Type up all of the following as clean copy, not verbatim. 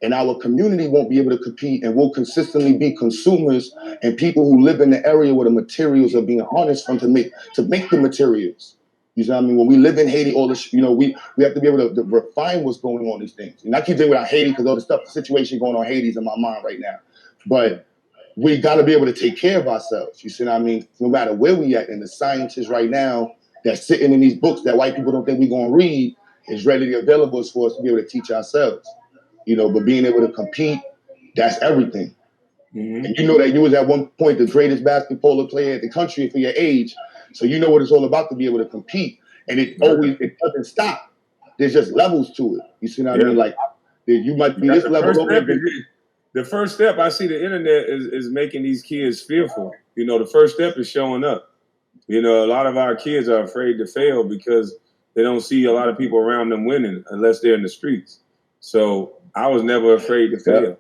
and our community won't be able to compete, and we'll consistently be consumers and people who live in the area where the materials are being harnessed from to make the materials. You know what I mean? When we live in Haiti, all this, we have to be able to refine what's going on in these things. And I keep saying about Haiti because all the situation going on in Haiti is in my mind right now. But we got to be able to take care of ourselves. You see what I mean? No matter where we at, and the scientists right now that's sitting in these books that white people don't think we're going to read is readily available for us to be able to teach ourselves. But being able to compete, that's everything. Mm-hmm. And you know that you was at one point the greatest basketball player in the country for your age. So you know what it's all about to be able to compete. And it doesn't stop. There's just levels to it. You see what I mean? Like you might be this level. The first step, I see the internet is making these kids fearful. The first step is showing up. A lot of our kids are afraid to fail because they don't see a lot of people around them winning unless they're in the streets. So I was never afraid to fail. Yeah.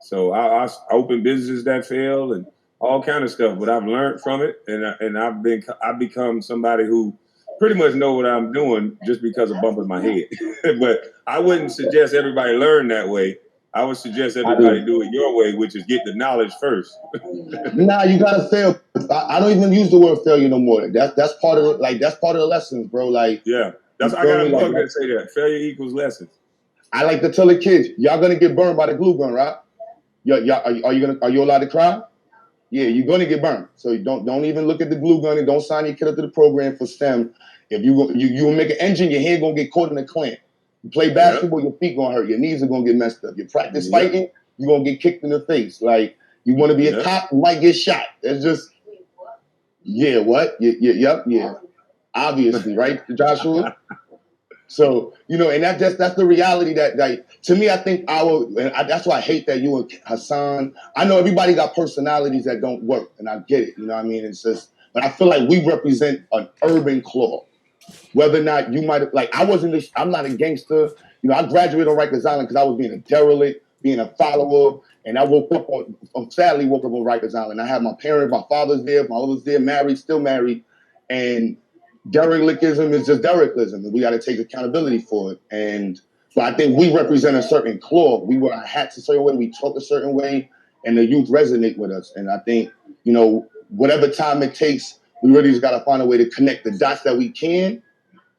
So I opened businesses that fail and all kind of stuff, but I've learned from it, and I've become somebody who pretty much know what I'm doing just because of bumping my head. But I wouldn't suggest everybody learn that way. I would suggest everybody do it your way, which is get the knowledge first. Nah, you gotta fail. I don't even use the word failure no more. That's part of the lessons, bro. Like I got a book that say that failure equals lessons. I like to tell the kids, y'all gonna get burned by the glue gun, right? Are you allowed to cry? Yeah, you're gonna get burned. So don't even look at the glue gun and don't sign your kid up to the program for STEM. If you make an engine, your hand gonna get caught in a clamp. You play basketball, your feet gonna hurt, your knees are gonna get messed up. You practice fighting, you're gonna get kicked in the face. Like you wanna be a cop, you might get shot. It's just what? Yeah. Obviously, right, Joshua? So, and that's the reality that to me, I think that's why I hate that you and Hassan, I know everybody got personalities that don't work, and I get it, you know what I mean? It's just, but I feel like we represent an urban claw. Whether or not you might have, I'm not a gangster. I graduated on Rikers Island because I was being a derelict, being a follower, and I sadly woke up on Rikers Island. I had my parents, my father's there, my mother's there, married, still married, and derelictism is just derelictism, and we got to take accountability for it. And so I think we represent a certain claw. We wear our hats a certain way, we talk a certain way, and the youth resonate with us. And I think, whatever time it takes, we really just got to find a way to connect the dots that we can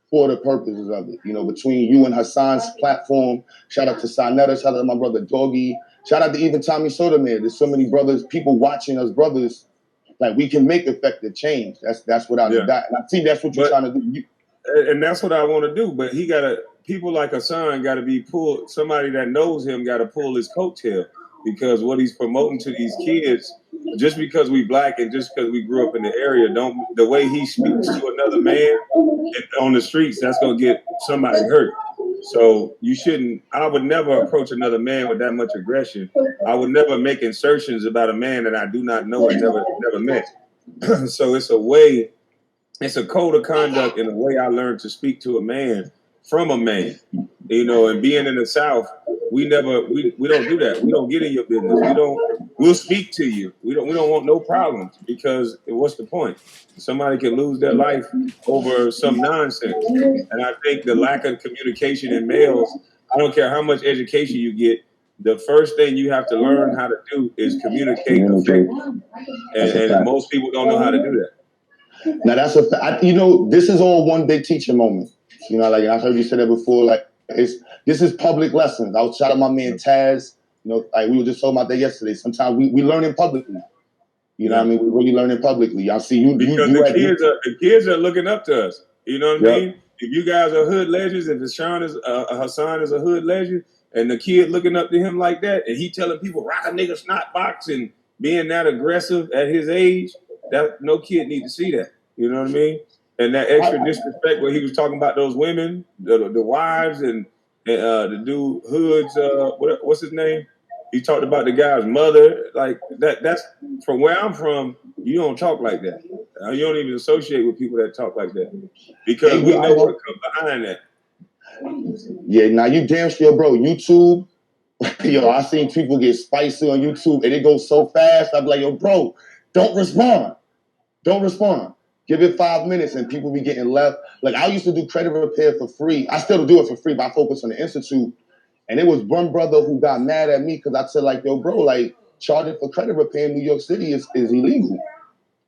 for the purposes of it. Between you and Hassan's platform, shout out to Sinetta, shout out to my brother Doggy, shout out to even Tommy Soda Man. There's so many brothers, people watching us brothers. Like we can make effective change. That's without a doubt. And I think that's what you're trying to do. And that's what I want to do. But people like Hassan got to be pulled. Somebody that knows him got to pull his coattail, because what he's promoting to these kids, just because we black and just because we grew up in the area, the way he speaks to another man on the streets, that's gonna get somebody hurt. So I would never approach another man with that much aggression. I would never make insertions about a man that I do not know and never met. So it's a code of conduct and a way I learned to speak to a man from a man, and being in the South, we don't do that. We don't get in your business. We'll speak to you. We don't want no problems, because what's the point? Somebody can lose their life over some nonsense. And I think the lack of communication in males, I don't care how much education you get, the first thing you have to learn how to do is communicate effectively. And most people don't know how to do that. Now this is all one big teaching moment. I heard you say that before, this is public lessons. I was shout out my man Taz. We were just talking about that yesterday. Sometimes we learning publicly. What I mean? We really learning publicly. Y'all see you because the kids are looking up to us. You know what I mean? If you guys are hood legends, if Hassan is a hood legend, and the kid looking up to him like that, and he telling people rock a nigga snot box and being that aggressive at his age, that no kid need to see that. You know what I mean? And that extra disrespect where he was talking about those women, the wives, and the dude Hoods, what's his name? He talked about the guy's mother. Like that's from where I'm from, you don't talk like that. You don't even associate with people that talk like that, because we know what comes behind that. Yeah, now you damn sure, bro. YouTube, I seen people get spicy on YouTube and it goes so fast. I'm like, yo, bro, don't respond. Give it 5 minutes and people be getting left. Like I used to do credit repair for free. I still do it for free, but I focus on the Institute. And it was one brother who got mad at me because I said, like, yo, bro, like, charging for credit repair in New York City is illegal.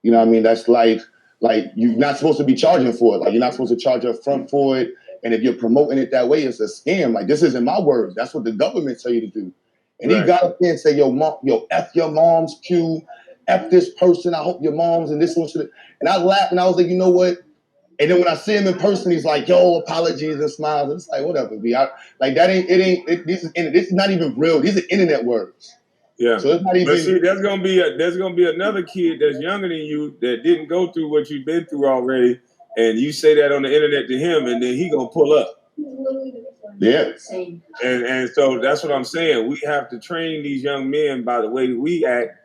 You know what I mean? That's like you're not supposed to be charging for it. Like, you're not supposed to charge up front for it. And if you're promoting it that way, it's a scam. Like, this isn't my words. That's what the government tell you to do. And he got up there and said, yo, mom, yo, F your mom's Q, F this person, I hope your mom's, and this one should. And I laughed and I was like, you know what? And then when I see him in person, he's like, yo, apologies and smiles. And it's like, whatever, B. Like, that ain't, this is not even real. These are internet words. Yeah. So it's not even. But see, there's gonna be another kid that's younger than you that didn't go through what you've been through already, and you say that on the internet to him, and then he gonna pull up. Yeah. And so that's what I'm saying. We have to train these young men by the way we act.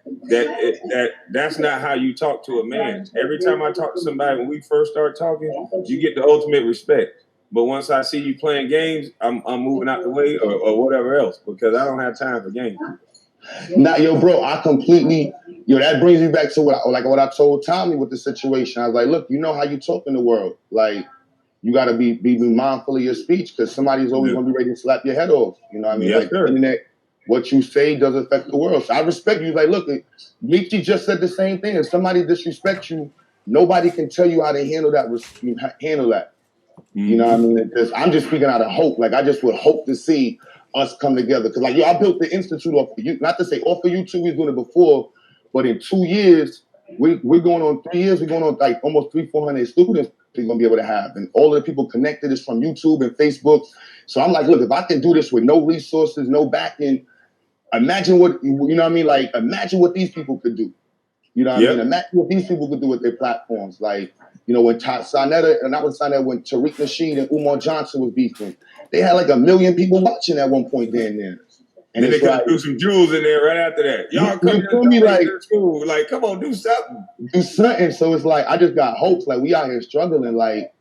That's not how you talk to a man. Every time I talk to somebody when we first start talking, you get the ultimate respect. But once I see you playing games, I'm moving out the way or whatever else because I don't have time for games. Now, yo, bro, I completely, that brings me back to what I told Tommy with the situation. I was like, look, you know how you talk in the world. Like, you got to be mindful of your speech because somebody's always going to be ready to slap your head off. You know what I mean? Yes, like, the internet, what you say does affect the world. So I respect you. Like, look, Michi just said the same thing. If somebody disrespects you, nobody can tell you how to handle that. You know what I mean? Because I'm just speaking out of hope. Like, I just would hope to see us come together. Because, like, I built the institute off of you. Not to say off of YouTube, we was doing it before, but in 2 years, we're going on 3 years, we're going on like almost 300-400 students we're going to be able to have. And all of the people connected is from YouTube and Facebook. So I'm like, look, if I can do this with no resources, no backing, imagine what, you know what I mean? Like, imagine what these people could do. You know what I mean? Imagine what these people could do with their platforms. Like, when Sinetta, and I was Sinetta, when Tariq Nasheed and Umar Johnson was beefing, they had like 1 million people watching at one point down there. And then they could do some jewels in there right after that. Y'all come to me like school. Like, come on, do something. Do something. So it's like, I just got hopes. Like, we out here struggling. Like,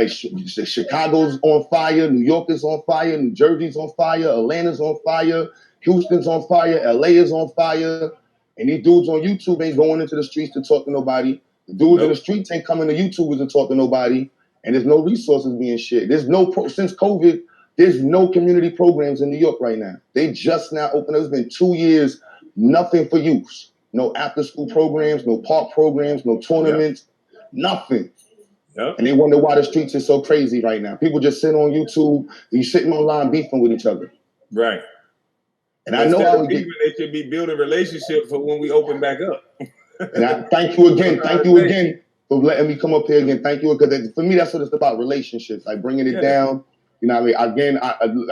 Chicago's on fire. New York is on fire. New Jersey's on fire. Atlanta's on fire. Houston's on fire. LA is on fire. And these dudes on YouTube ain't going into the streets to talk to nobody. The dudes in the streets ain't coming to YouTubers to talk to nobody. And there's no resources being shared. There's since COVID, there's no community programs in New York right now. They just now opened. It's been 2 years, nothing for youth. No after school programs, no park programs, no tournaments, nothing. Yep. And they wonder why the streets are so crazy right now. People just sitting on YouTube, you sitting online beefing with each other. Right. And I know I would they should be building relationships for when we open back up. And I thank you again. Thank you again for letting me come up here again. Thank you. Because for me, that's what it's about, relationships. Like bringing it down. You know what I mean? Again,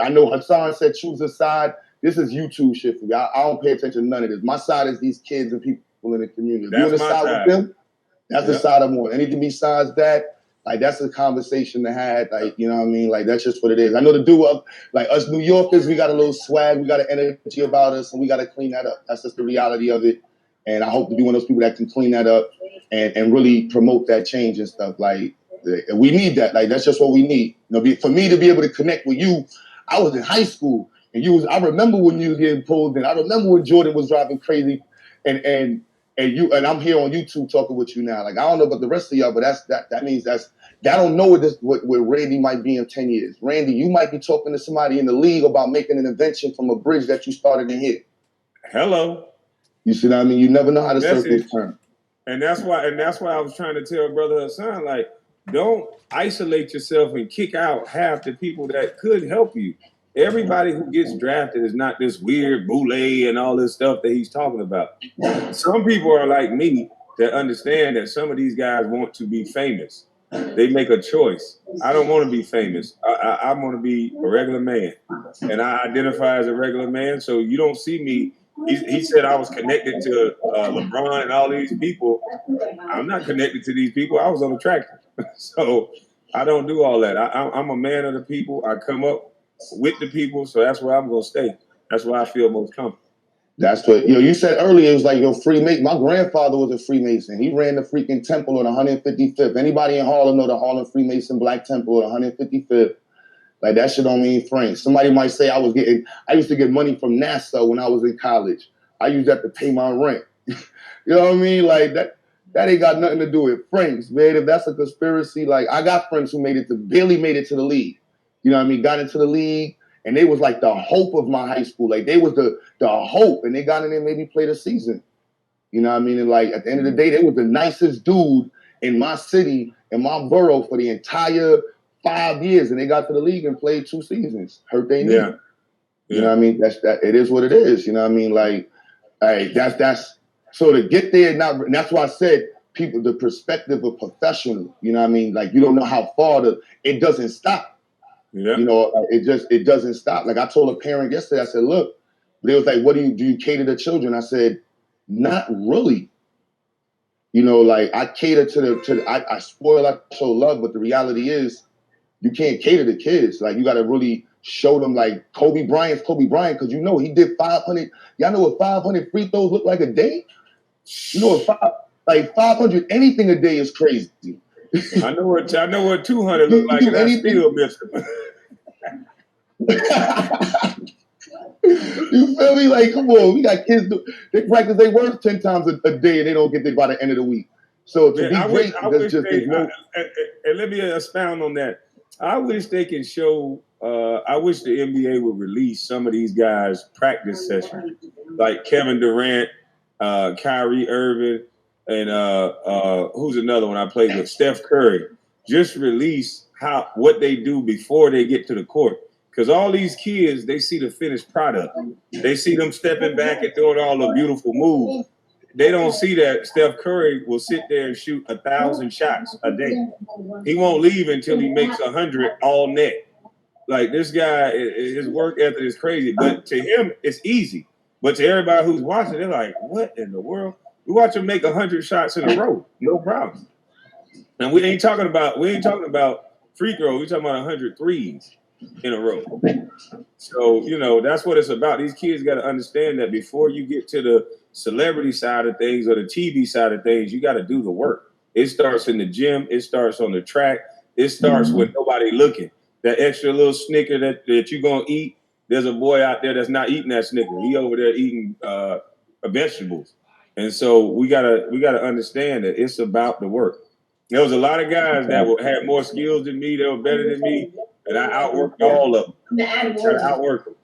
I know Hassan said choose a side. This is YouTube shit for me. I don't pay attention to none of this. My side is these kids and people in the community. If you on the side with them, that's the side I'm on. Anything besides that, like, that's a conversation to have. Like, you know what I mean? Like, that's just what it is. I know the dude, like us New Yorkers, we got a little swag, we got an energy about us, and we got to clean that up. That's just the reality of it. And I hope to be one of those people that can clean that up and really promote that change and stuff. Like, we need that. Like, that's just what we need. For me to be able to connect with you, I was in high school, and I remember when you was getting pulled in. I remember when Jordan was driving crazy, and I'm here on YouTube talking with you now. Like, I don't know about the rest of y'all, but that means I don't know what Randy might be in 10 years. Randy, you might be talking to somebody in the league about making an invention from a bridge that you started in here. Hello. You see what I mean? You never know how the circles turn. And that's why I was trying to tell Brother Hassan, like, don't isolate yourself and kick out half the people that could help you. Everybody who gets drafted is not this weird boule and all this stuff that he's talking about. Some people are like me that understand that some of these guys want to be famous. They make a choice. I don't want to be famous. I want to be a regular man. And I identify as a regular man. So you don't see me. He said I was connected to LeBron and all these people. I'm not connected to these people. I was on a tractor. So I don't do all that. I'm a man of the people. I come up with the people. So that's where I'm going to stay. That's where I feel most comfortable. That's what, you said earlier, it was like, Freemason. My grandfather was a Freemason. He ran the freaking temple on 155th. Anybody in Harlem know the Harlem Freemason Black Temple on 155th? Like, that shit don't mean franc. Somebody might say I used to get money from NASA when I was in college. I used that to pay my rent. You know what I mean? Like, that ain't got nothing to do with francs, man. If that's a conspiracy, like, I got friends who barely made it to the league. You know what I mean? Got into the league, and they was like the hope of my high school. Like they was the hope, and they got in there, maybe played a season. You know what I mean? And like at the end of the day, they was the nicest dude in my city, in my borough for the entire 5 years, and they got to the league and played 2 seasons. Hurt they knee. You know what I mean? That's that. It is what it is. You know what I mean? Like, hey, that's so to get there. Now, and that's why I said people the perspective of professional. You know what I mean? Like you don't know how far it doesn't stop. Yeah. You know, it doesn't stop. Like I told a parent yesterday, I said, look, they was like, what do you cater to children? I said, not really. You know, like I cater I spoil, I show love, but the reality is you can't cater to kids. Like you got to really show them like Kobe Bryant's Kobe Bryant, because you know he did 500. Y'all know what 500 free throws look like a day? You know what 500 anything a day is crazy. I know what 200 look like, and I still miss them. You feel me? Like, come on, we got kids. They practice their work 10 times a day, and they don't get there by the end of the week. So to be great, and let me expound on that. I wish they can show. I wish the NBA would release some of these guys' practice sessions, like Kevin Durant, Kyrie Irving, and who's another one I played with, Steph Curry. Just release what they do before they get to the court. Because all these kids, they see the finished product. They see them stepping back and doing all the beautiful moves. They don't see that Steph Curry will sit there and shoot 1,000 shots a day. He won't leave until he makes 100 all net. Like this guy, his work ethic is crazy. But to him, it's easy. But to everybody who's watching, they're like, what in the world? We watch him make 100 shots in a row. No problem. And we ain't talking about free throws. We're talking about 100 threes in a row. So, you know, that's what it's about. These kids got to understand that before you get to the celebrity side of things or the TV side of things, you got to do the work. It starts in the gym. It starts on the track. It starts with nobody looking. That extra little Snicker that you're going to eat, there's a boy out there that's not eating that Snicker. He over there eating vegetables. And so we gotta understand that it's about the work. There was a lot of guys that had more skills than me, that were better than me, and I outworked all of them. I try to outwork them.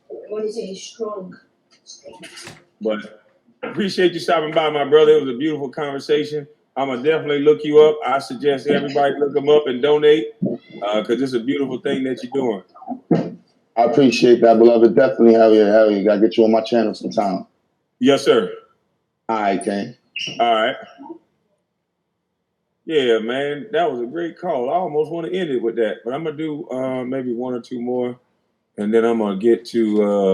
But appreciate you stopping by, my brother. It was a beautiful conversation. I'm going to definitely look you up. I suggest everybody look them up and donate because it's a beautiful thing that you're doing. I appreciate that, beloved. Definitely, hell yeah. Got to get you on my channel sometime. Yes, sir. All right, Ken. All right. Yeah, man, that was a great call. I almost want to end it with that, but I'm going to do maybe one or two more, and then I'm going to get to